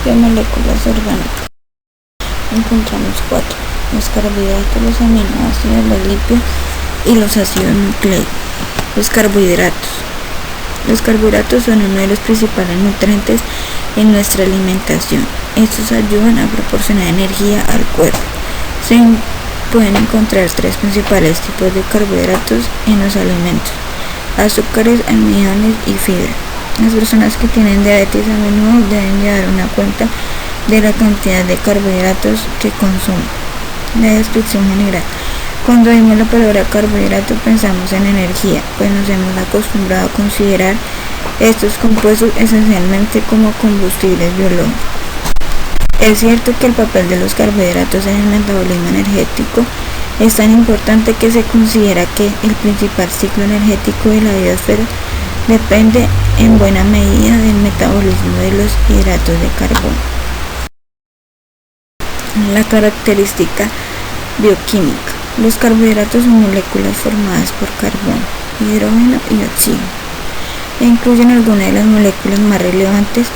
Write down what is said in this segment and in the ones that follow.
De moléculas orgánicas encontramos 4: los carbohidratos, los aminoácidos, los lípidos y los ácidos nucleicos. Los carbohidratos. Los carbohidratos son uno de los principales nutrientes en nuestra alimentación. Estos ayudan a proporcionar energía al cuerpo. Se pueden encontrar 3 principales tipos de carbohidratos en los alimentos: azúcares, almidones y fibra. Las personas que tienen diabetes a menudo deben llevar una cuenta de la cantidad de carbohidratos que consumen. La descripción general. Cuando oímos la palabra carbohidrato pensamos en energía, pues nos hemos acostumbrado a considerar estos compuestos esencialmente como combustibles biológicos. Es cierto que el papel de los carbohidratos en el metabolismo energético es tan importante que se considera que el principal ciclo energético de la biosfera depende en buena medida del metabolismo de los hidratos de carbono. La característica bioquímica. Los carbohidratos son moléculas formadas por carbono, hidrógeno y oxígeno, e incluyen algunas de las moléculas más relevantes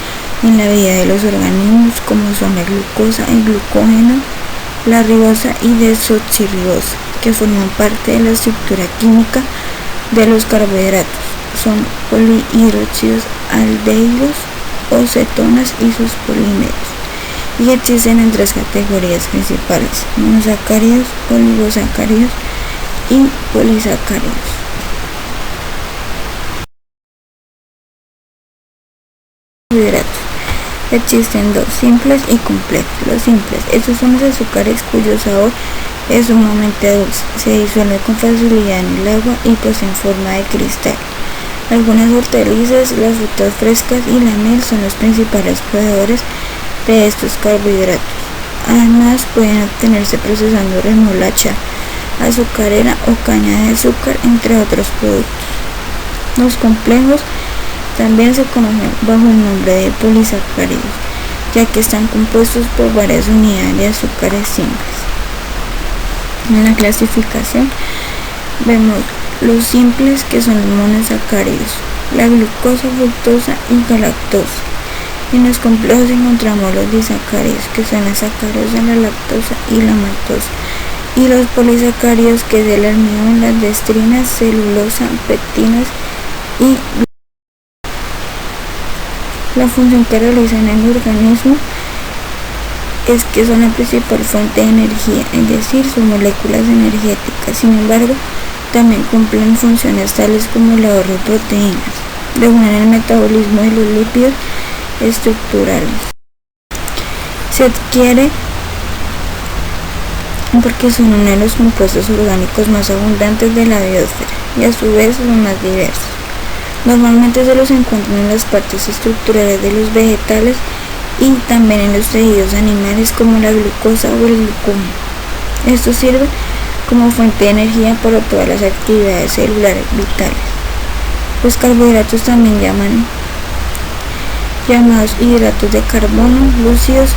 en la vida de los organismos, como son la glucosa, el glucógeno, la ribosa y desoxirribosa, que forman parte de la estructura química de los carbohidratos. Son polihidróxidos aldehídos o cetonas y sus polímeros, y existen en 3 categorías principales: monosacáridos, oligosacáridos y polisacáridos. Carbohidratos. Existen 2: simples y complejos. Los simples, estos son los azúcares cuyo sabor es sumamente dulce, se disuelve con facilidad en el agua y poseen forma de cristal. Algunas hortalizas, las frutas frescas y la miel son los principales proveedores de estos carbohidratos. Además, pueden obtenerse procesando remolacha azucarera o caña de azúcar, entre otros productos. Los complejos también se conocen bajo el nombre de polisacáridos, ya que están compuestos por varias unidades de azúcares simples. En la clasificación vemos los simples, que son los monosacáridos, la glucosa, fructosa y galactosa. En los complejos encontramos los disacáridos, que son la sacarosa, la lactosa y la maltosa, y los polisacáridos, que es el almidón, las dextrinas, celulosa, pectinas y la función que realizan en el organismo es que son la principal fuente de energía, es decir, son moléculas energéticas. Sin embargo, también cumplen funciones tales como el ahorro de proteínas, regulan el metabolismo de los lípidos estructurales. Se adquiere porque son uno de los compuestos orgánicos más abundantes de la biosfera y a su vez los más diversos. Normalmente se los encuentran en las partes estructurales de los vegetales y también en los tejidos animales, como la glucosa o el glucógeno. Esto sirve como fuente de energía para todas las actividades celulares vitales. Los carbohidratos también llamados hidratos de carbono, glúcidos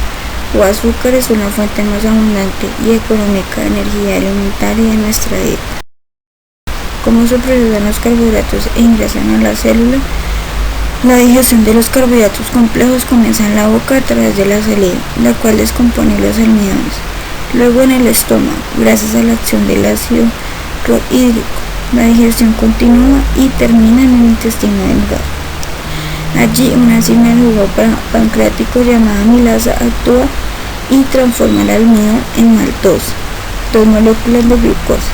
o azúcares, son la fuente más abundante y económica de energía alimentaria de nuestra dieta. ¿Cómo se procesan los carbohidratos e ingresan a la célula? La digestión de los carbohidratos complejos comienza en la boca a través de la saliva, la cual descompone los almidones. Luego en el estómago, gracias a la acción del ácido clorhídrico. La digestión continúa y termina en el intestino delgado. Allí una enzima del jugo pancreático llamada amilasa actúa y transforma el almidón en maltosa, 2 moléculas de glucosa.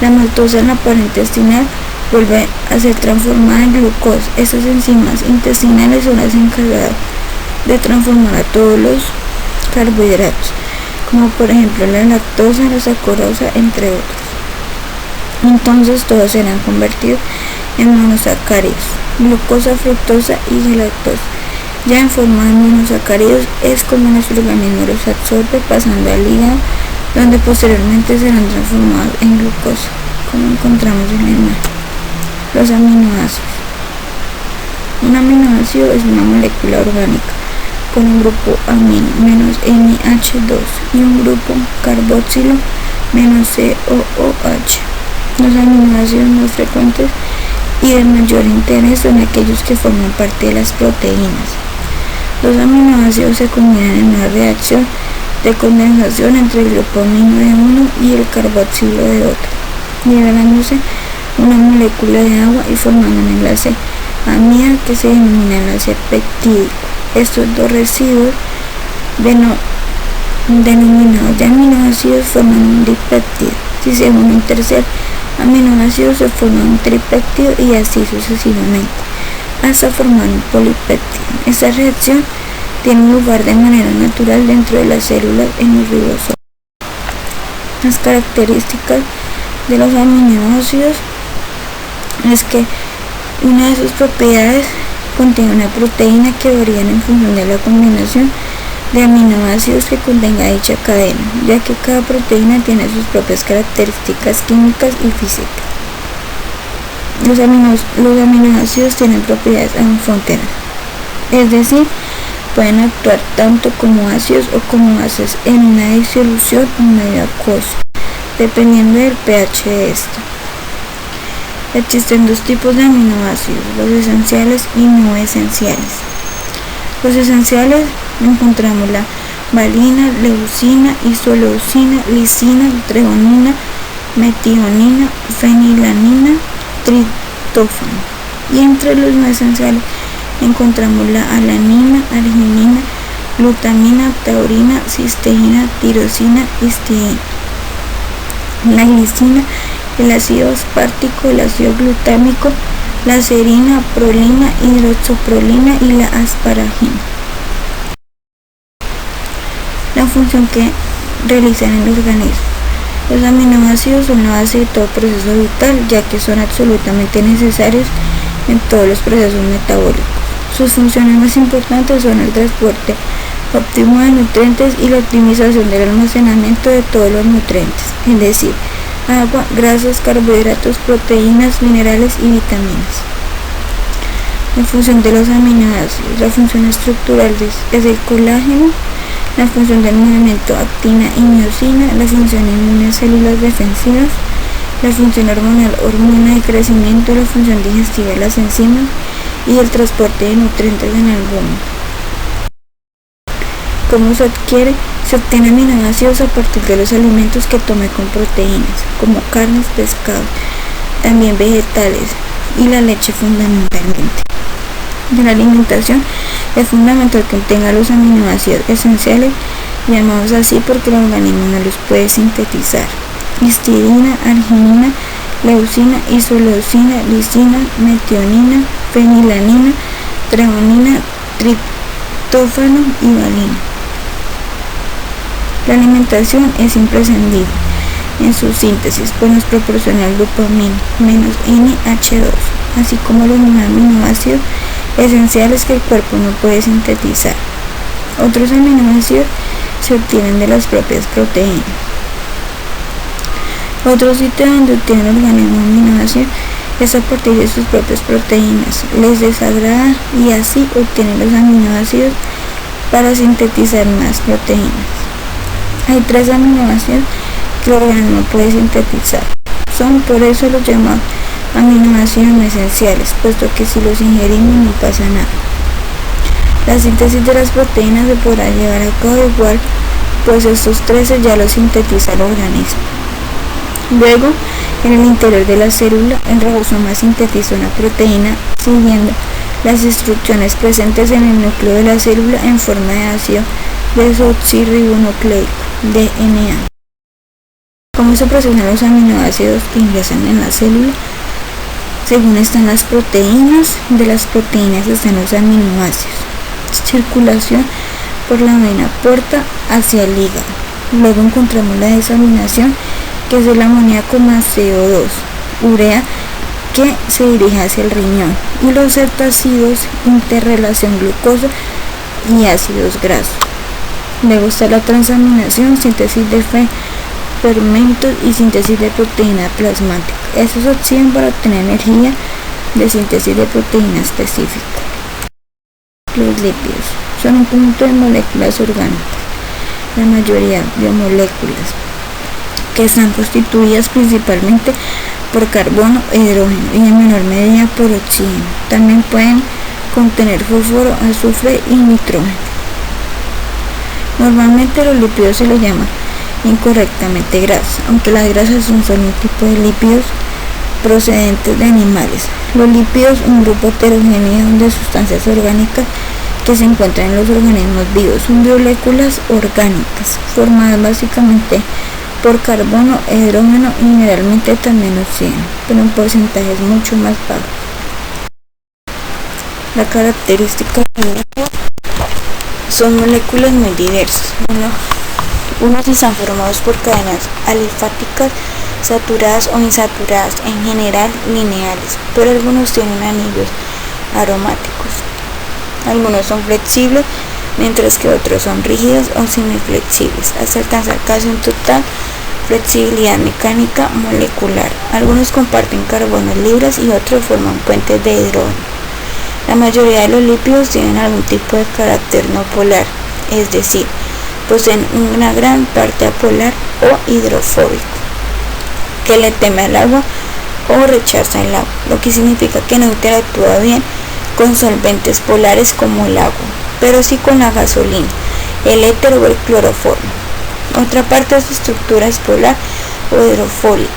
La maltosa en la pared intestinal vuelve a ser transformada en glucosa. Estas enzimas intestinales son las encargadas de transformar a todos los carbohidratos, como por ejemplo la lactosa, la sacarosa, entre otros. Entonces todos serán convertidos en monosacáridos: glucosa, fructosa y galactosa. Ya en forma de monosacáridos es como nuestro organismo los absorbe, pasando al hígado, donde posteriormente serán transformados en glucosa, como encontramos en la imagen. Los aminoácidos. Un aminoácido es una molécula orgánica con un grupo amino menos NH2 y un grupo carboxilo menos COOH. Los aminoácidos más frecuentes y de mayor interés son aquellos que forman parte de las proteínas. Los aminoácidos se combinan en una reacción de condensación entre el grupo amino de uno y el carboxilo de otro, liberándose una molécula de agua y formando un enlace amida que se denomina enlace peptídico. Estos dos residuos denominados de aminoácidos forman un dipéptido. Si se une un tercer aminoácido se forma un tripéptido y así sucesivamente, hasta formar un polipéptido. Esta reacción tiene lugar de manera natural dentro de las células en los ribosomas. Las características de los aminoácidos es que una de sus propiedades contiene una proteína que varía en función de la combinación de aminoácidos que contenga dicha cadena, ya que cada proteína tiene sus propias características químicas y físicas. Los aminoácidos tienen propiedades anfóteras, es decir, pueden actuar tanto como ácidos o como bases en una disolución o medio acuoso, dependiendo del pH de esto. Existen dos tipos de aminoácidos, los esenciales y no esenciales. Los esenciales encontramos la valina, leucina, isoleucina, lisina, treonina, metionina, fenilanina, triptófano. Y entre los no esenciales encontramos la alanina, arginina, glutamina, taurina, cisteína, tirosina, histidina, la glicina, el ácido aspartico, el ácido glutámico, la serina, prolina, hidroxoprolina y la asparagina. La función que realizan en el organismo. Los aminoácidos son la base de todo proceso vital, ya que son absolutamente necesarios en todos los procesos metabólicos. Sus funciones más importantes son el transporte óptimo de nutrientes y la optimización del almacenamiento de todos los nutrientes, es decir, agua, grasas, carbohidratos, proteínas, minerales y vitaminas. La función de los aminoácidos. La función estructural es el colágeno, la función del movimiento actina y miosina, la función inmune células defensivas, la función hormonal hormona de crecimiento, la función digestiva de las enzimas y el transporte de nutrientes en el albumen. ¿Cómo se adquiere? Se obtiene aminoácidos a partir de los alimentos que tome con proteínas, como carnes, pescado, también vegetales y la leche fundamentalmente. De la alimentación es fundamental que contenga los aminoácidos esenciales, llamados así porque el organismo no los puede sintetizar: histidina, arginina, leucina, isoleucina, lisina, metionina, fenilanina, treonina, triptófano y valina. La alimentación es imprescindible en su síntesis, pues nos proporciona el dopamina menos NH2, así como los aminoácidos esenciales que el cuerpo no puede sintetizar. Otros aminoácidos se obtienen de las propias proteínas. Otro sitio donde obtiene el organismo aminoácidos es a partir de sus propias proteínas. Les desagrada y así obtienen los aminoácidos para sintetizar más proteínas. Hay 3 aminoácidos que el organismo puede sintetizar. Por eso los llamamos aminoácidos no esenciales, puesto que si los ingerimos no pasa nada. La síntesis de las proteínas se podrá llevar a cabo igual, pues estos 13 ya los sintetiza el organismo. Luego, en el interior de la célula, el ribosoma sintetiza una proteína siguiendo las instrucciones presentes en el núcleo de la célula en forma de ácido desoxirribonucleico, DNA. ¿Cómo se procesan los aminoácidos que ingresan en la célula? Según están las proteínas, de las proteínas están los aminoácidos. Circulación por la vena porta hacia el hígado. Luego encontramos la desaminación, que es el amoníaco más CO2, urea, que se dirige hacia el riñón, y los cetácidos, interrelación glucosa y ácidos grasos. Luego está la transaminación, síntesis de fermentos y síntesis de proteína plasmática. Estos se oxidan para obtener energía de síntesis de proteína específica. Los lípidos son un conjunto de moléculas orgánicas, la mayoría biomoléculas, que están constituidas principalmente por carbono e hidrógeno y en menor medida por oxígeno. También pueden contener fósforo, azufre y nitrógeno. Normalmente los lípidos se los llama incorrectamente grasas, aunque las grasas son solo un tipo de lípidos procedentes de animales. Los lípidos, un grupo heterogéneo de sustancias orgánicas que se encuentran en los organismos vivos, son moléculas orgánicas formadas básicamente por carbono, hidrógeno y generalmente también oxígeno, pero en porcentajes mucho más bajos. La característica de los lípidos son moléculas muy diversas. Unos están formados por cadenas alifáticas saturadas o insaturadas, en general lineales, pero algunos tienen anillos aromáticos. Algunos son flexibles, mientras que otros son rígidos o semiflexibles, hasta alcanzar casi un total flexibilidad mecánica molecular. Algunos comparten carbonos libres y otros forman puentes de hidrógeno. La mayoría de los lípidos tienen algún tipo de carácter no polar, es decir, poseen una gran parte apolar o hidrofóbico, que le teme al agua o rechaza el agua, lo que significa que no interactúa bien con solventes polares como el agua, pero sí con la gasolina, el éter o el cloroformo. Otra parte de su estructura es polar o hidrofóbica,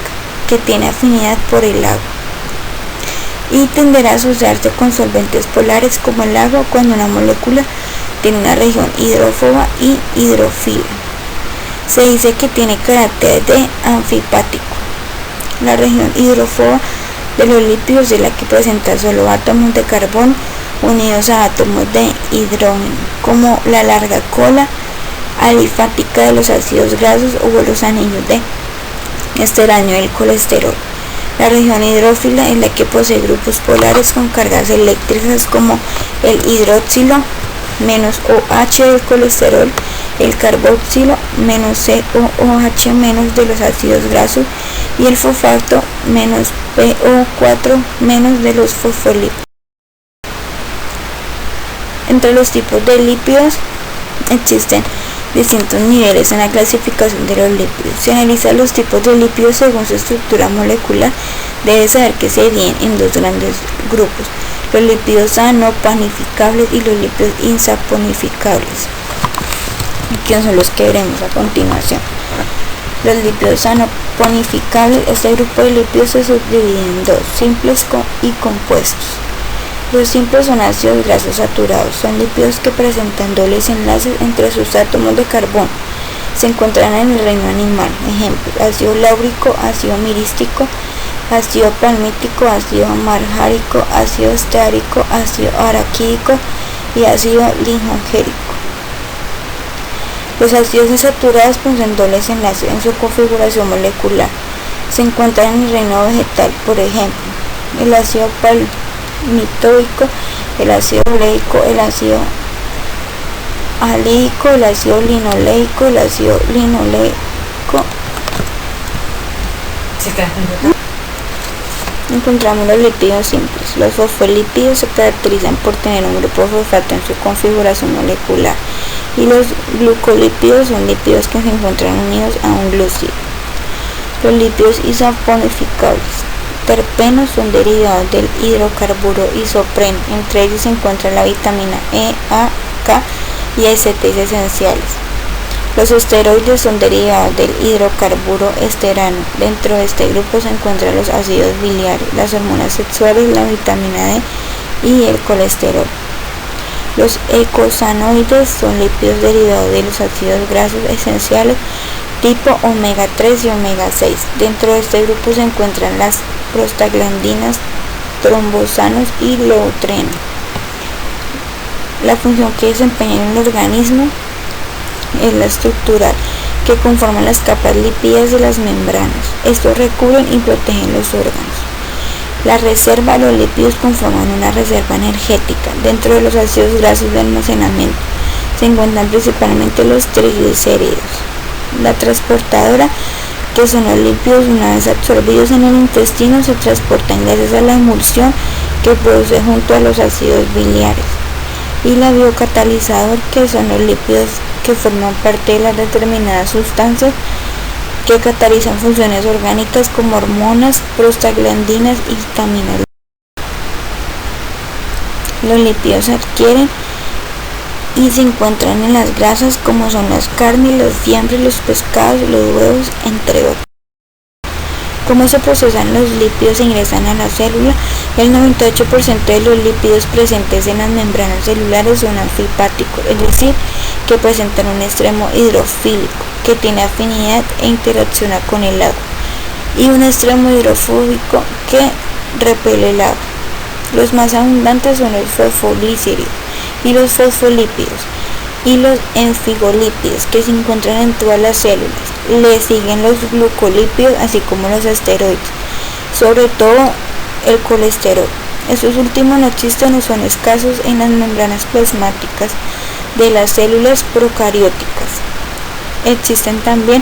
que tiene afinidad por el agua y tenderá a asociarse con solventes polares como el agua cuando una molécula tiene una región hidrófoba y hidrófila. Se dice que tiene carácter de anfipático. La región hidrófoba de los lípidos es la que presenta solo átomos de carbono unidos a átomos de hidrógeno, como la larga cola alifática de los ácidos grasos o los anillos de esteranio del colesterol. La región hidrófila es la que posee grupos polares con cargas eléctricas como el hidroxilo menos OH del colesterol, el carboxilo menos COOH menos de los ácidos grasos y el fosfato menos PO4 menos de los fosfolípidos. Entre los tipos de lípidos existen distintos niveles en la clasificación de los lípidos. Si analiza los tipos de lípidos según su estructura molecular, debe saber que se dividen en dos grandes grupos: los lípidos sanopanificables y los lípidos insaponificables, que son los que veremos a continuación. Los lípidos sanopanificables, este grupo de lípidos se subdivide en dos: simples y compuestos. Los simples son ácidos grasos saturados, son lípidos que presentan dobles enlaces entre sus átomos de carbono. Se encuentran en el reino animal, ejemplo: ácido láurico, ácido mirístico, ácido palmítico, ácido marjárico, ácido esteárico, ácido araquídico y ácido lisogérico. Los ácidos insaturados poseen dobles enlaces en su configuración molecular. Se encuentran en el reino vegetal, por ejemplo, el ácido palmitoico, el ácido oleico, el ácido alídico, el ácido linoleico, el ácido linoleico. Encontramos los lípidos simples. Los fosfolípidos se caracterizan por tener un grupo fosfato en su configuración molecular, y los glucolípidos son lípidos que se encuentran unidos a un glúcido. Los lípidos isoponificables terpenos son derivados del hidrocarburo isopreno. Entre ellos se encuentra la vitamina E, A, K y aceites esenciales. Los esteroides son derivados del hidrocarburo esterano. Dentro de este grupo se encuentran los ácidos biliares, las hormonas sexuales, la vitamina D y el colesterol. Los eicosanoides son lípidos derivados de los ácidos grasos esenciales tipo omega 3 y omega 6. Dentro de este grupo se encuentran las prostaglandinas, trombosanos y leutreno. La función que desempeñan en el organismo es la estructural, que conforman las capas lipídicas de las membranas. Estos recubren y protegen los órganos. La reserva de los lípidos conforman una reserva energética. Dentro de los ácidos grasos de almacenamiento se encuentran principalmente los triglicéridos. La transportadora, que son los lípidos, una vez absorbidos en el intestino, se transportan gracias a la emulsión que produce junto a los ácidos biliares. Y la biocatalizador, que son los lípidos que forman parte de las determinadas sustancias que catalizan funciones orgánicas como hormonas, prostaglandinas y vitaminas. Los lípidos se adquieren y se encuentran en las grasas, como son las carnes, los fiambres, los pescados, los huevos, entre otros. ¿Cómo se procesan los lípidos e ingresan a la célula? El 98% de los lípidos presentes en las membranas celulares son anfipáticos, es decir, que presentan un extremo hidrofílico, que tiene afinidad e interacciona con el agua, y un extremo hidrofóbico que repele el agua. Los más abundantes son los fosfolípidos y los fosfolípidos y los enfingolípidos, que se encuentran en todas las células. Le siguen los glucolípidos, así como los esteroides, sobre todo el colesterol. Estos últimos no existen o son escasos en las membranas plasmáticas de las células procarióticas. Existen también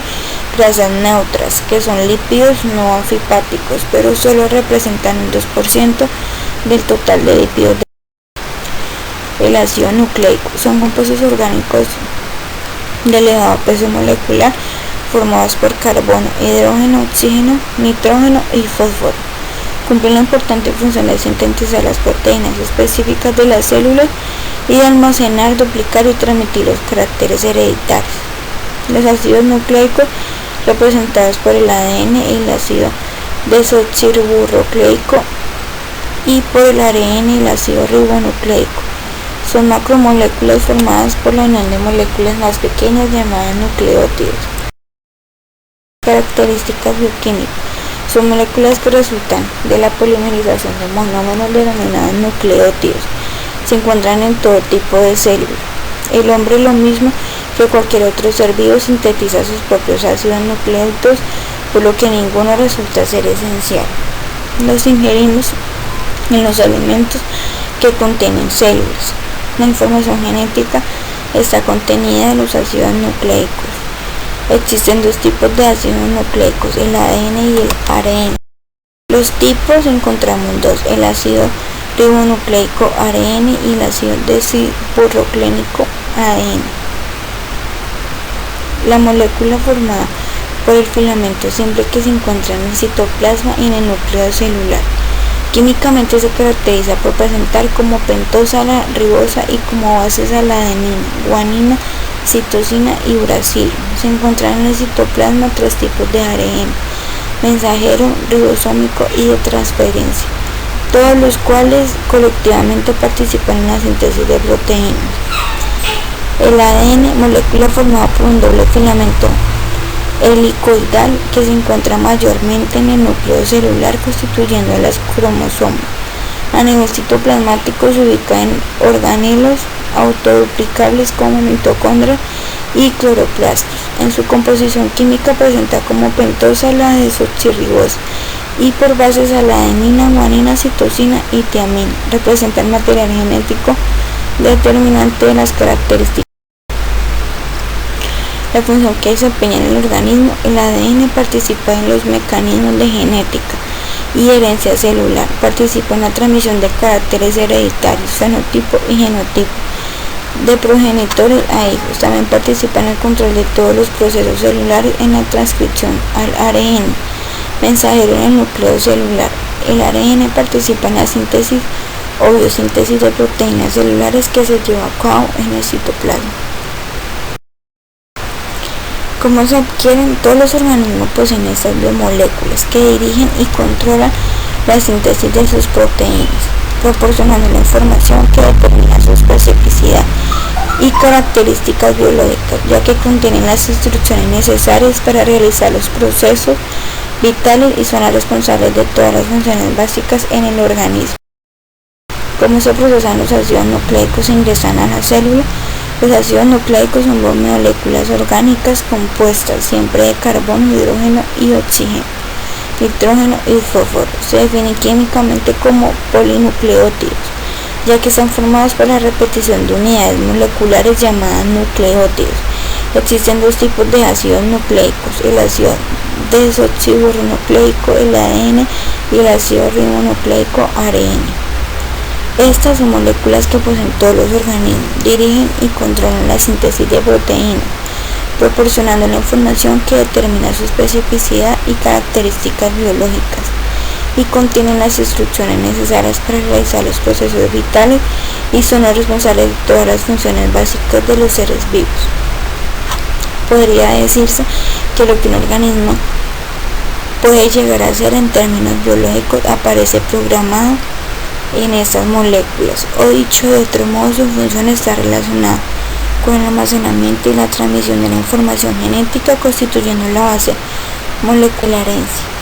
grasas neutras, que son lípidos no anfipáticos, pero solo representan un 2% del total de lípidos. El ácido nucleico son compuestos orgánicos de elevado peso molecular formados por carbono, hidrógeno, oxígeno, nitrógeno y fósforo. Cumplen la importante función de sintetizar las proteínas específicas de las células y de almacenar, duplicar y transmitir los caracteres hereditarios. Los ácidos nucleicos, representados por el ADN y el ácido desoxirribonucleico, y por el ARN y el ácido ribonucleico, son macromoléculas formadas por la unión de moléculas más pequeñas llamadas nucleótidos. Características bioquímicas: son moléculas que resultan de la polimerización de monómeros denominados nucleótidos. Se encuentran en todo tipo de células. El hombre, lo mismo que cualquier otro ser vivo, sintetiza sus propios ácidos nucleóticos, por lo que ninguno resulta ser esencial. Los ingerimos en los alimentos que contienen células. La información genética está contenida en los ácidos nucleicos. Existen dos tipos de ácidos nucleicos, el ADN y el ARN. Los tipos encontramos dos: el ácido ribonucleico ARN y el ácido desoxirribonucleico ADN. La molécula formada por el filamento simple que se encuentra en el citoplasma y en el núcleo celular. Químicamente se caracteriza por presentar como pentosa la ribosa y como bases a la adenina, guanina, citosina y uracilo. Se encuentran en el citoplasma tres tipos de ARN: mensajero, ribosómico y de transferencia, todos los cuales colectivamente participan en la síntesis de proteínas. El ADN, molécula formada por un doble filamento helicoidal que se encuentra mayormente en el núcleo celular, constituyendo los cromosomas. A nivel citoplasmático se ubica en organelos autoduplicables como mitocondrias y cloroplastos. En su composición química presenta como pentosa la desoxirribosa y por bases a la adenina, guanina, citosina y tiamina. Representa el material genético determinante de las características. La función que desempeña en el organismo: el ADN participa en los mecanismos de genética y herencia celular, participa en la transmisión de caracteres hereditarios, fenotipo y genotipo, de progenitores a hijos. También participa en el control de todos los procesos celulares, en la transcripción al ARN, mensajero en el núcleo celular. El ARN participa en la síntesis o biosíntesis de proteínas celulares que se lleva a cabo en el citoplasma. ¿Cómo se adquieren? Todos los organismos poseen estas biomoléculas que dirigen y controlan la síntesis de sus proteínas, proporcionando la información que determina su especificidad y características biológicas, ya que contienen las instrucciones necesarias para realizar los procesos vitales y son las responsables de todas las funciones básicas en el organismo. ¿Cómo se procesan los ácidos nucleicos e ingresan a la célula? Los ácidos nucleicos son moléculas orgánicas compuestas siempre de carbono, hidrógeno y oxígeno, nitrógeno y fósforo. Se definen químicamente como polinucleótidos, ya que están formados por la repetición de unidades moleculares llamadas nucleótidos. Existen dos tipos de ácidos nucleicos: el ácido desoxirribonucleico, el ADN, y el ácido ribonucleico, ARN. Estas son moléculas que poseen todos los organismos, dirigen y controlan la síntesis de proteínas, proporcionando la información que determina su especificidad y características biológicas. y contienen las instrucciones necesarias para realizar los procesos vitales y son los responsables de todas las funciones básicas de los seres vivos. Podría decirse que lo que un organismo puede llegar a ser en términos biológicos aparece programado en estas moléculas, o dicho de otro modo, su función está relacionada con el almacenamiento y la transmisión de la información genética, constituyendo la base molecular en sí.